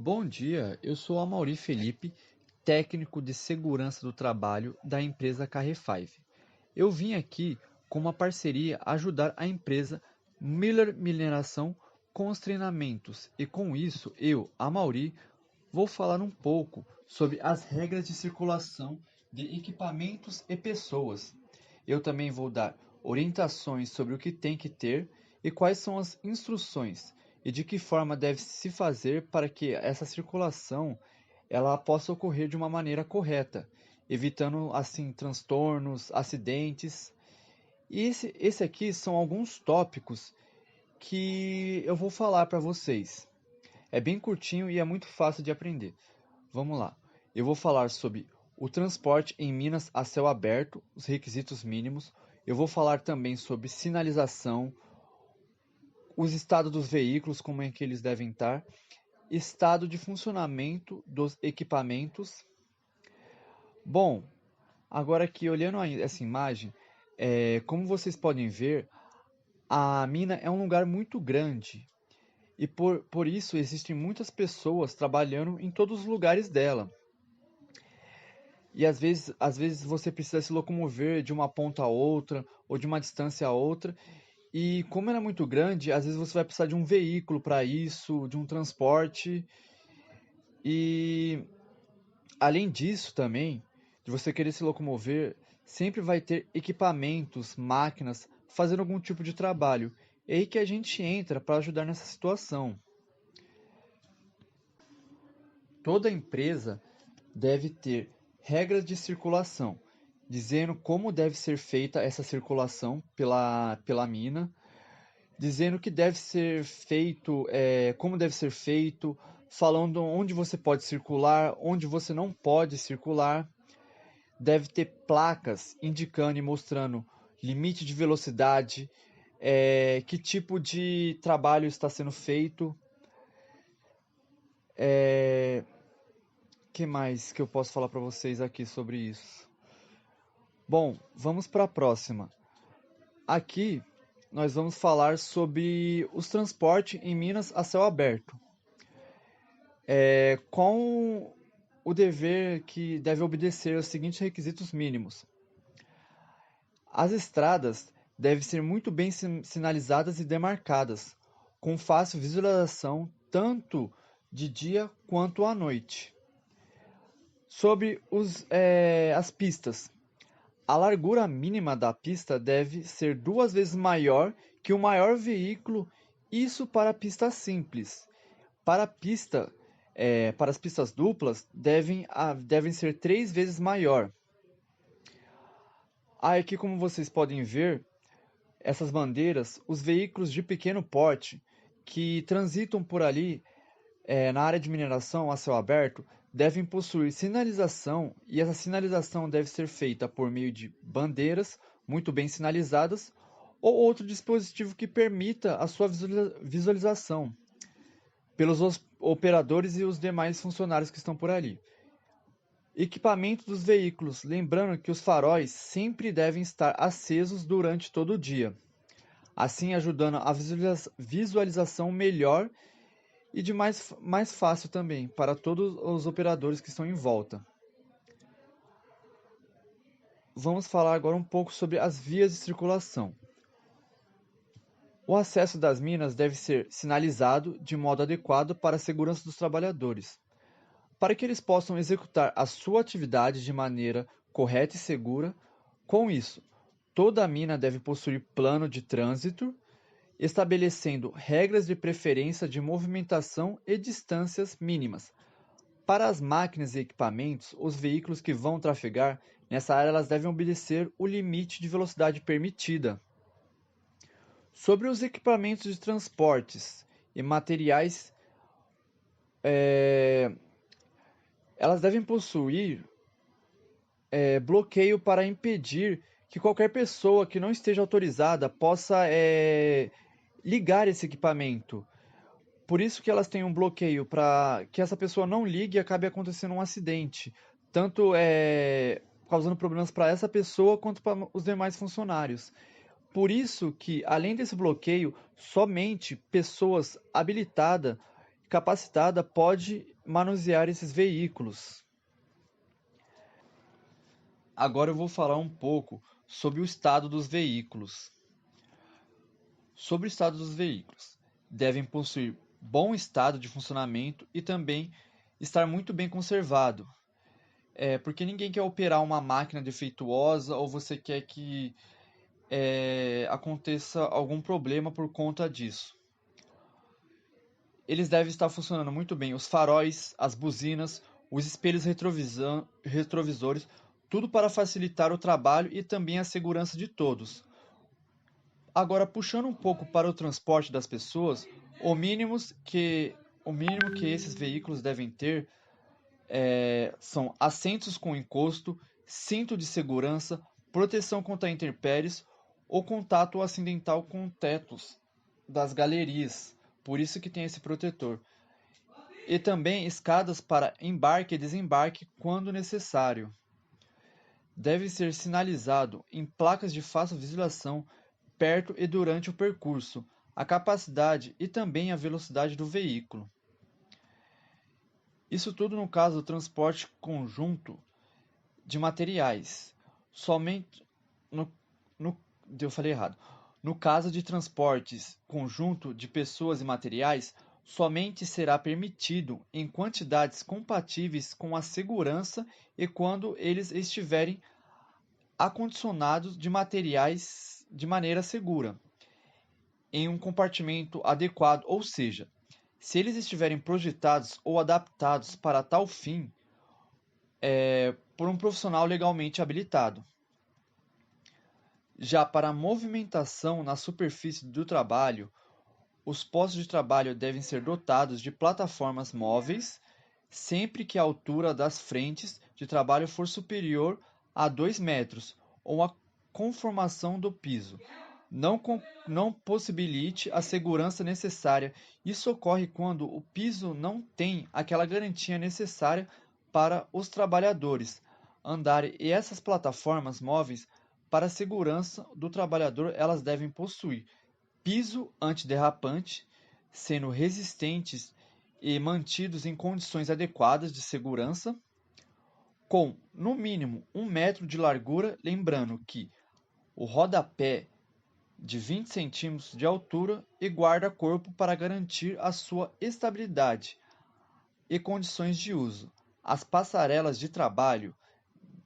Bom dia, eu sou Amaury Felipe, técnico de segurança do trabalho da empresa Carrefive. Eu vim aqui com uma parceria ajudar a empresa Miller Mineração com os treinamentos e com isso eu, Amaury, vou falar um pouco sobre as regras de circulação de equipamentos e pessoas. Eu também vou dar orientações sobre o que tem que ter e quais são as instruções e de que forma deve se fazer para que essa circulação ela possa ocorrer de uma maneira correta, evitando assim transtornos, acidentes. E esse aqui são alguns tópicos que eu vou falar para vocês. É bem curtinho e é muito fácil de aprender. Vamos lá. Eu vou falar sobre o transporte em minas a céu aberto, os requisitos mínimos. Eu vou falar também sobre sinalização, os estados dos veículos, como é que eles devem estar, estado de funcionamento dos equipamentos. Bom, agora aqui olhando essa imagem, como vocês podem ver, a mina é um lugar muito grande e por isso existem muitas pessoas trabalhando em todos os lugares dela. E às vezes você precisa se locomover de uma ponta a outra ou de uma distância a outra. E como ela é muito grande, às vezes você vai precisar de um veículo para isso, de um transporte. E além disso também, de você querer se locomover, sempre vai ter equipamentos, máquinas fazendo algum tipo de trabalho. É aí que a gente entra para ajudar nessa situação. Toda empresa deve ter regras de circulação, dizendo como deve ser feita essa circulação pela mina, dizendo que deve ser feito, como deve ser feito, falando onde você pode circular, onde você não pode circular. Deve ter placas indicando e mostrando limite de velocidade, que tipo de trabalho está sendo feito. Que mais que eu posso falar para vocês aqui sobre isso? Bom, vamos para a próxima. Aqui nós vamos falar sobre os transportes em minas a céu aberto, com o dever que deve obedecer aos seguintes requisitos mínimos. As estradas devem ser muito bem sinalizadas e demarcadas, com fácil visualização tanto de dia quanto à noite. Sobre as pistas, a largura mínima da pista deve ser 2 vezes maior que o maior veículo, isso para a pista simples. Para a pista, para as pistas duplas, devem ser 3 vezes maior. Aí aqui, como vocês podem ver, essas bandeiras, os veículos de pequeno porte que transitam por ali na área de mineração a céu aberto devem possuir sinalização e essa sinalização deve ser feita por meio de bandeiras muito bem sinalizadas ou outro dispositivo que permita a sua visualização pelos operadores e os demais funcionários que estão por ali. Equipamento dos veículos, lembrando que os faróis sempre devem estar acesos durante todo o dia, assim ajudando a visualização melhor e de mais fácil também para todos os operadores que estão em volta. Vamos falar agora um pouco sobre as vias de circulação. O acesso das minas deve ser sinalizado de modo adequado para a segurança dos trabalhadores, para que eles possam executar a sua atividade de maneira correta e segura. Com isso, toda a mina deve possuir plano de trânsito, estabelecendo regras de preferência de movimentação e distâncias mínimas. Para as máquinas e equipamentos, os veículos que vão trafegar nessa área elas devem obedecer o limite de velocidade permitida. Sobre os equipamentos de transportes e materiais, elas devem possuir bloqueio para impedir que qualquer pessoa que não esteja autorizada possa ligar esse equipamento. Por isso que elas têm um bloqueio para que essa pessoa não ligue e acabe acontecendo um acidente, tanto causando problemas para essa pessoa quanto para os demais funcionários. Por isso que, além desse bloqueio, somente pessoas habilitadas, capacitadas, pode manusear esses veículos. Agora eu vou falar um pouco sobre o estado dos veículos. Sobre o estado dos veículos, devem possuir bom estado de funcionamento e também estar muito bem conservado. Porque ninguém quer operar uma máquina defeituosa ou você quer que aconteça algum problema por conta disso. Eles devem estar funcionando muito bem, os faróis, as buzinas, os espelhos retrovisores, tudo para facilitar o trabalho e também a segurança de todos. Agora, puxando um pouco para o transporte das pessoas, o mínimo que, o mínimo que esses veículos devem ter são assentos com encosto, cinto de segurança, proteção contra intempéries ou contato acidental com tetos das galerias. Por isso que tem esse protetor. E também escadas para embarque e desembarque quando necessário. Deve ser sinalizado em placas de fácil visualização perto e durante o percurso, a capacidade e também a velocidade do veículo. Isso tudo no caso do transporte conjunto de materiais. Somente no, no, eu falei errado. No caso de transportes conjunto de pessoas e materiais, somente será permitido em quantidades compatíveis com a segurança e quando eles estiverem acondicionados de materiais de maneira segura, em um compartimento adequado, ou seja, se eles estiverem projetados ou adaptados para tal fim por um profissional legalmente habilitado. Já para a movimentação na superfície do trabalho, os postos de trabalho devem ser dotados de plataformas móveis sempre que a altura das frentes de trabalho for superior a 2 metros ou a conformação do piso não possibilite a segurança necessária. Isso ocorre quando o piso não tem aquela garantia necessária para os trabalhadores andarem e essas plataformas móveis para a segurança do trabalhador elas devem possuir piso antiderrapante, sendo resistentes e mantidos em condições adequadas de segurança, com no mínimo 1 metro de largura, lembrando que o rodapé de 20 centímetros de altura e guarda-corpo para garantir a sua estabilidade e condições de uso. As passarelas de trabalho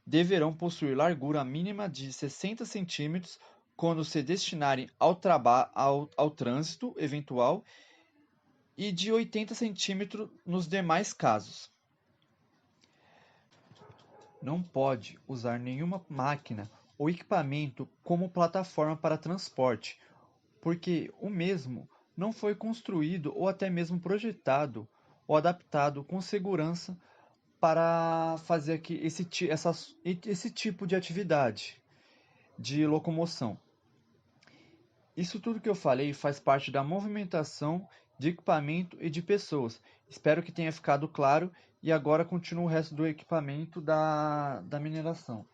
deverão possuir largura mínima de 60 centímetros quando se destinarem ao trânsito eventual e de 80 centímetros nos demais casos. Não pode usar nenhuma máquina ou equipamento como plataforma para transporte, porque o mesmo não foi construído ou até mesmo projetado ou adaptado com segurança para fazer aqui esse tipo de atividade de locomoção. Isso tudo que eu falei faz parte da movimentação de equipamento e de pessoas. Espero que tenha ficado claro e agora continua o resto do equipamento da mineração.